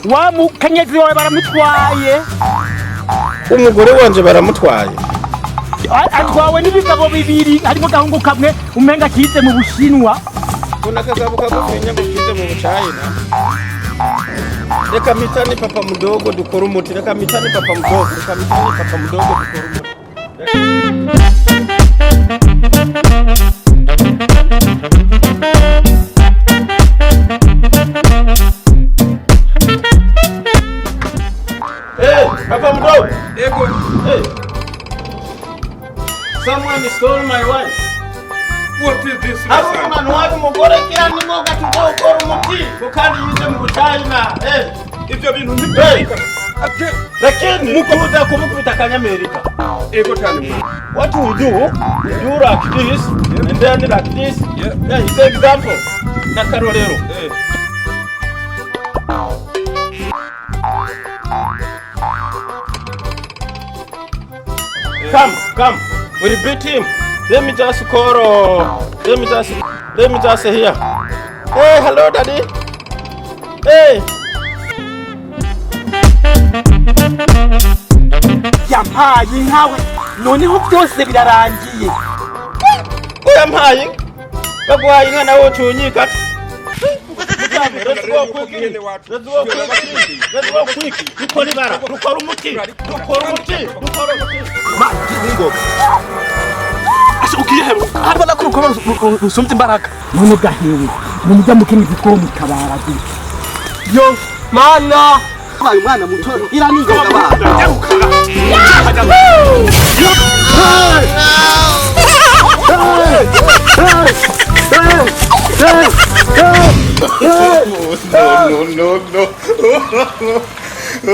wa mukenyezi wawe baramutwaye. Umugore wanje baramutwaye. Atwawe n'ibigabo bibiri harimo gahungu kamwe umenga kize mu Bushinwa. Kuna kagabo kagufinya ngo kize mu Buchina. Reka mitani papa mdogo dukora umuti. Reka mitani papa mdogo dukora umuti. Hey, papa mdogo. Ego. Hey. Someone stole my wife. What is this? Arumana wari mugore kira ningoga tudokora umuti kandi yize mu Buchina. Ibyo bintu ntibyo. Lakini mukubuza kumukubita Kanyamerika. Ego cyane. What we do, you like this and then like this. Yeah, it's an example. Na karorero. Come. We'll beat him. Let me just here. Hey, hello, daddy. Hey. Yampaye nkawe noneho byose birarangiye. Yampaye? Bagwaye inka nawo cyunyika. Dukora umuti. Ase ugiye hebo. Abana kurukora rusumye imbaraga. None gahewe. Mujya mukenyezi ko mutabara gi. Yo, mana. Abaye umwana muto ira ningoga bana. No.